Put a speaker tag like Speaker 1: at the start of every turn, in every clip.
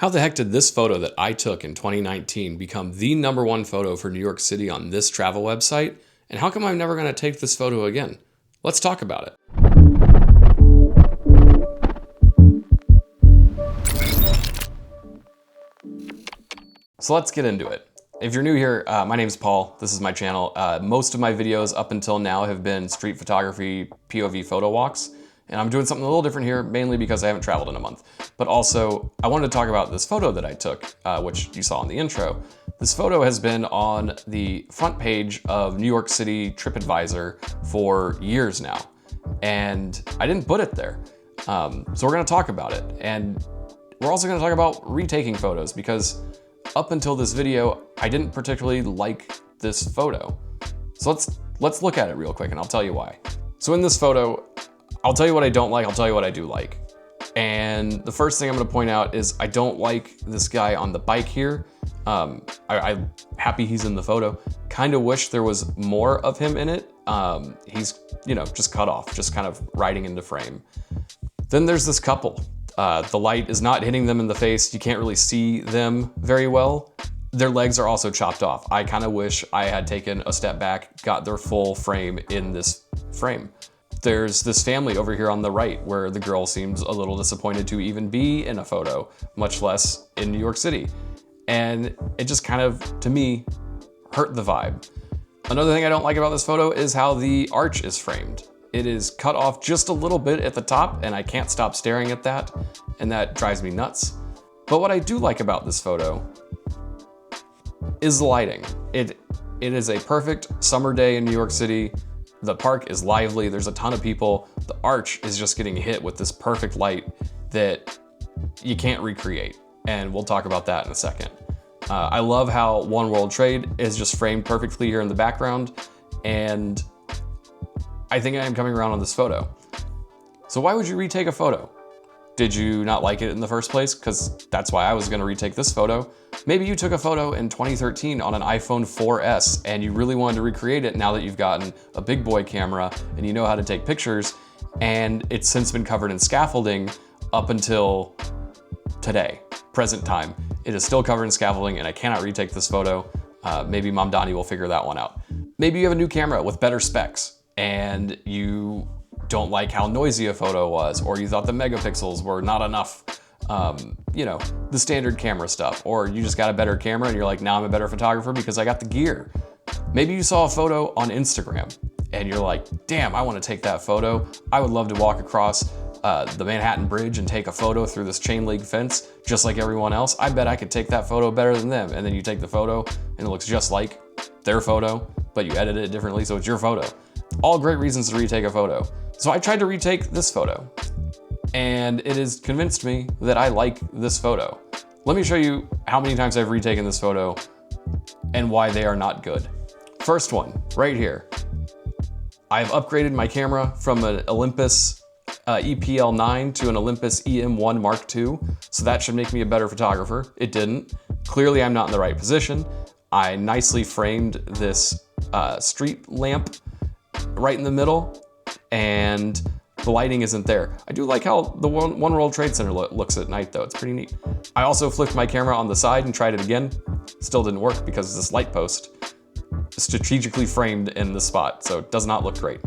Speaker 1: How the heck did this photo that I took in 2019 become the #1 photo for New York City on this travel website? And how come I'm never going to take this photo again? Let's talk about it. So let's get into it. If you're new here, my name is Paul. This is my channel. Most of my videos up until now have been street photography, POV photo walks. And I'm doing something a little different here, mainly because I haven't traveled in a month. But also, I wanted to talk about this photo that I took, which you saw in the intro. This photo has been on the front page of New York City TripAdvisor for years now. And I didn't put it there. So we're gonna talk about it. And we're also gonna talk about retaking photos, because up until this video, I didn't particularly like this photo. So let's look at it real quick and I'll tell you why. So in this photo, I'll tell you what I don't like, I'll tell you what I do like. And the first thing I'm gonna point out is I don't like this guy on the bike here. I'm happy he's in the photo. Kind of wish there was more of him in it. He's, just cut off, just kind of riding into frame. Then there's this couple. The light is not hitting them in the face. You can't really see them very well. Their legs are also chopped off. I kind of wish I had taken a step back, got their full frame in this frame. There's this family over here on the right where the girl seems a little disappointed to even be in a photo, much less in New York City. And it just kind of, to me, hurt the vibe. Another thing I don't like about this photo is how the arch is framed. It is cut off just a little bit at the top, and I can't stop staring at that, and that drives me nuts. But what I do like about this photo is the lighting. It is a perfect summer day in New York City. The park is lively, there's a ton of people. The arch is just getting hit with this perfect light that you can't recreate. And we'll talk about that in a second. I love how One World Trade is just framed perfectly here in the background. And I think I am coming around on this photo. So why would you retake a photo? Did you not like it in the first place? Because that's why I was gonna retake this photo. Maybe you took a photo in 2013 on an iPhone 4S and you really wanted to recreate it now that you've gotten a big boy camera and you know how to take pictures, and it's since been covered in scaffolding up until today, present time. It is still covered in scaffolding and I cannot retake this photo. Maybe Mom Donnie will figure that one out. Maybe you have a new camera with better specs and you don't like how noisy a photo was, or you thought the megapixels were not enough, the standard camera stuff, or you just got a better camera and you're like, now I'm a better photographer because I got the gear. Maybe you saw a photo on Instagram and you're like, damn, I want to take that photo. I would love to walk across the Manhattan Bridge and take a photo through this chain link fence just like everyone else. I bet I could take that photo better than them. And then you take the photo and it looks just like their photo, but you edit it differently, so it's your photo. All great reasons to retake a photo. So I tried to retake this photo, and it has convinced me that I like this photo. Let me show you how many times I've retaken this photo and why they are not good. First one, right here. I've upgraded my camera from an Olympus EPL9 to an Olympus EM1 Mark II, so that should make me a better photographer. It didn't. Clearly I'm not in the right position. I nicely framed this street lamp right in the middle, and the lighting isn't there. I do like how the One World Trade Center looks at night though, it's pretty neat. I also flipped my camera on the side and tried it again. Still didn't work because this light post is strategically framed in the spot, so it does not look great.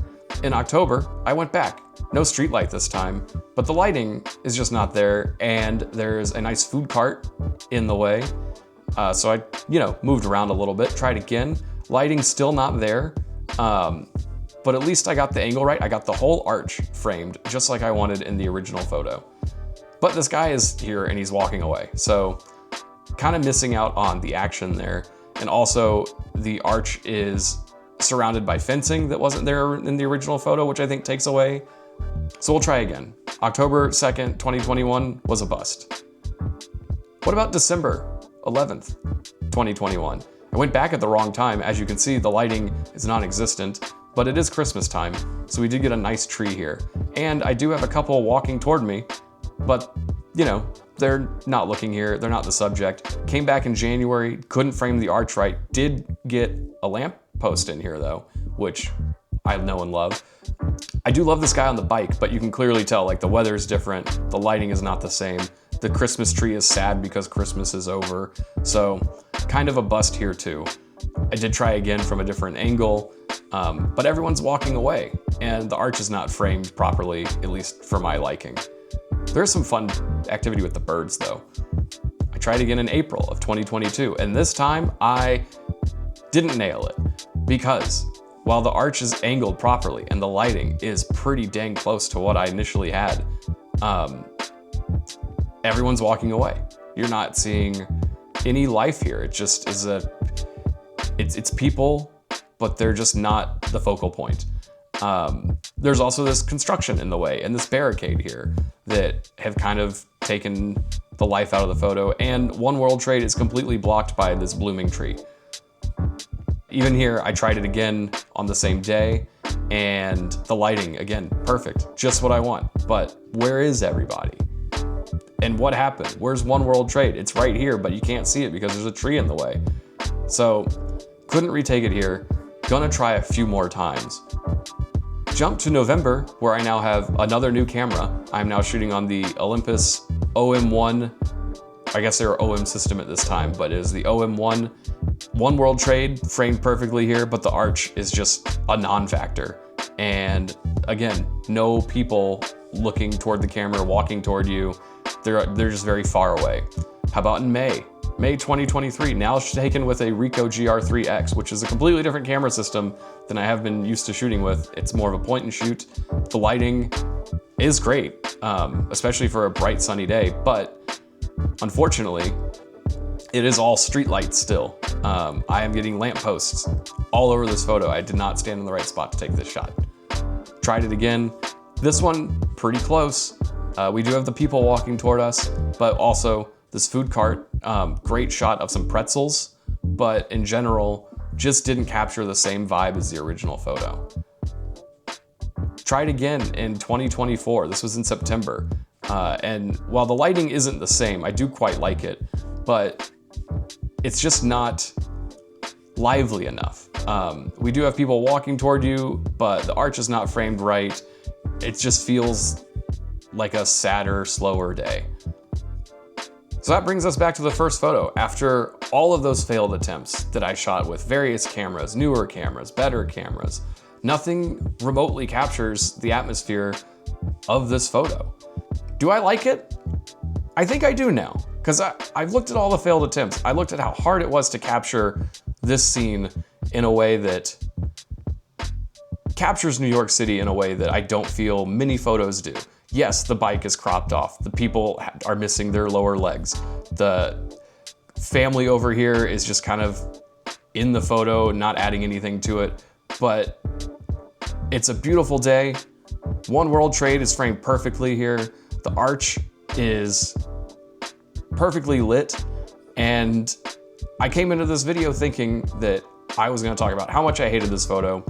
Speaker 1: In October, I went back. No street light this time, but the lighting is just not there, and there's a nice food cart in the way. So I, moved around a little bit, tried again. Lighting's still not there. But at least I got the angle right. I got the whole arch framed just like I wanted in the original photo. But this guy is here and he's walking away. So kind of missing out on the action there. And also the arch is surrounded by fencing that wasn't there in the original photo, which I think takes away. So we'll try again. October 2nd, 2021 was a bust. What about December 11th, 2021? I went back at the wrong time. As you can see, the lighting is non-existent. But it is Christmas time, so we did get a nice tree here. And I do have a couple walking toward me, but they're not looking here, they're not the subject. Came back in January, couldn't frame the arch right. Did get a lamp post in here though, which I know and love. I do love this guy on the bike, but you can clearly tell like the weather's different, the lighting is not the same. The Christmas tree is sad because Christmas is over. So kind of a bust here too. I did try again from a different angle, but everyone's walking away and the arch is not framed properly, at least for my liking. There's some fun activity with the birds though. I tried again in April of 2022, and this time I didn't nail it because while the arch is angled properly and the lighting is pretty dang close to what I initially had, everyone's walking away. You're not seeing any life here. It just is it's people, but they're just not the focal point. There's also this construction in the way and this barricade here that have kind of taken the life out of the photo, and One World Trade is completely blocked by this blooming tree. Even here, I tried it again on the same day, and the lighting, again, perfect, just what I want. But where is everybody? And what happened? Where's One World Trade? It's right here, but you can't see it because there's a tree in the way. So, couldn't retake it here. Gonna try a few more times. Jump to November, where I now have another new camera. I'm now shooting on the Olympus OM1. I guess they were OM system at this time, but it is the OM1. One World Trade framed perfectly here, but the arch is just a non-factor. And again, no people looking toward the camera, walking toward you. They're just very far away. How about in May? May 2023, now taken with a Ricoh GR3X, which is a completely different camera system than I have been used to shooting with. It's more of a point and shoot. The lighting is great, especially for a bright sunny day, but unfortunately, it is all street lights still. I am getting lampposts all over this photo. I did not stand in the right spot to take this shot. Tried it again. This one, pretty close. We do have the people walking toward us, but also this food cart, great shot of some pretzels, but in general, just didn't capture the same vibe as the original photo. Tried again in 2024. This was in September. And while the lighting isn't the same, I do quite like it, but it's just not lively enough. We do have people walking toward you, but the arch is not framed right. It just feels like a sadder, slower day. So that brings us back to the first photo. After all of those failed attempts that I shot with various cameras, newer cameras, better cameras, nothing remotely captures the atmosphere of this photo. Do I like it? I think I do now, because I've looked at all the failed attempts. I looked at how hard it was to capture this scene in a way that captures New York City in a way that I don't feel many photos do. Yes, the bike is cropped off. The people are missing their lower legs. The family over here is just kind of in the photo, not adding anything to it. But it's a beautiful day. One World Trade is framed perfectly here. The arch is perfectly lit. And I came into this video thinking that I was gonna talk about how much I hated this photo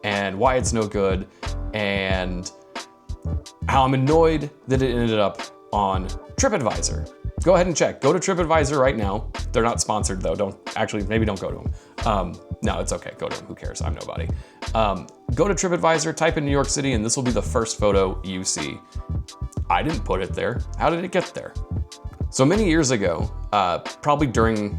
Speaker 1: and why it's no good, and how I'm annoyed that it ended up on TripAdvisor. Go ahead and check. Go to TripAdvisor right now. They're not sponsored though. Maybe don't go to them. No, it's okay. Go to them. Who cares? I'm nobody. Go to TripAdvisor, type in New York City, and this will be the first photo you see. I didn't put it there. How did it get there? So many years ago, probably during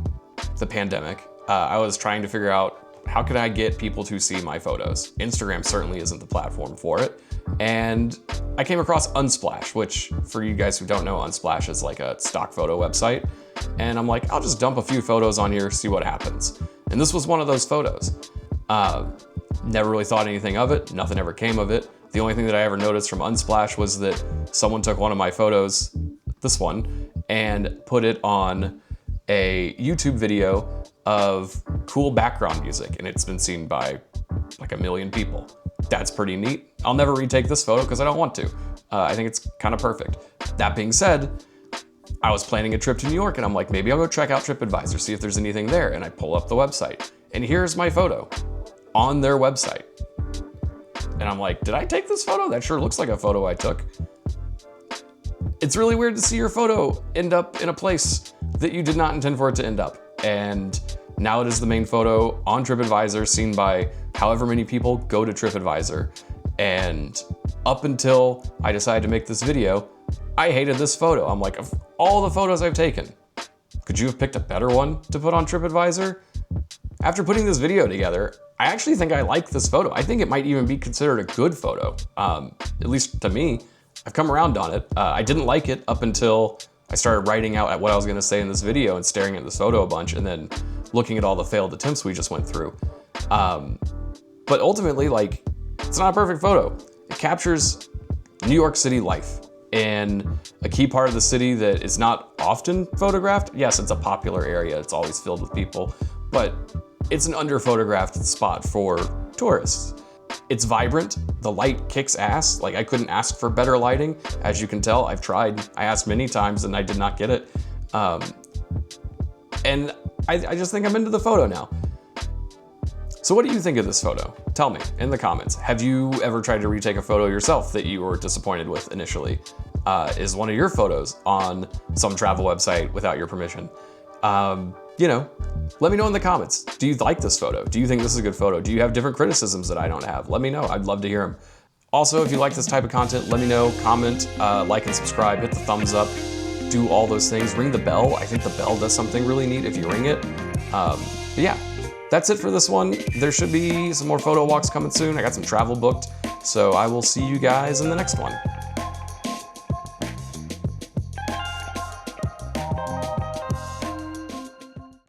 Speaker 1: the pandemic, I was trying to figure out how could I get people to see my photos? Instagram certainly isn't the platform for it. And I came across Unsplash, which for you guys who don't know, Unsplash is like a stock photo website. And I'm like, I'll just dump a few photos on here, see what happens. And this was one of those photos. Never really thought anything of it. Nothing ever came of it. The only thing that I ever noticed from Unsplash was that someone took one of my photos, this one, and put it on a YouTube video of cool background music, and it's been seen by like 1 million people. That's pretty neat. I'll never retake this photo because I don't want to. I think it's kind of perfect. That being said, I was planning a trip to New York and I'm like, maybe I'll go check out TripAdvisor, see if there's anything there. And I pull up the website and here's my photo on their website. And I'm like, did I take this photo? That sure looks like a photo I took. It's really weird to see your photo end up in a place that you did not intend for it to end up. And now it is the main photo on TripAdvisor, seen by however many people go to TripAdvisor. And up until I decided to make this video, I hated this photo. I'm like, of all the photos I've taken, could you have picked a better one to put on TripAdvisor? After putting this video together, I actually think I like this photo. I think it might even be considered a good photo, at least to me. I've come around on it. I didn't like it up until I started writing out what I was gonna say in this video and staring at this photo a bunch and then looking at all the failed attempts we just went through. But ultimately, like, it's not a perfect photo. It captures New York City life and a key part of the city that is not often photographed. Yes, it's a popular area. It's always filled with people, but it's an under-photographed spot for tourists. It's vibrant. The light kicks ass. Like, I couldn't ask for better lighting. As you can tell, I've tried. I asked many times and I did not get it. And I just think I'm into the photo now. So what do you think of this photo? Tell me in the comments. Have you ever tried to retake a photo yourself that you were disappointed with initially? Is one of your photos on some travel website without your permission? You know, let me know in the comments. Do you like this photo? Do you think this is a good photo? Do you have different criticisms that I don't have? Let me know. I'd love to hear them. Also, if you like this type of content, let me know, comment, like and subscribe, hit the thumbs up, do all those things. Ring the bell. I think the bell does something really neat if you ring it. But yeah, that's it for this one. There should be some more photo walks coming soon. I got some travel booked, so I will see you guys in the next one.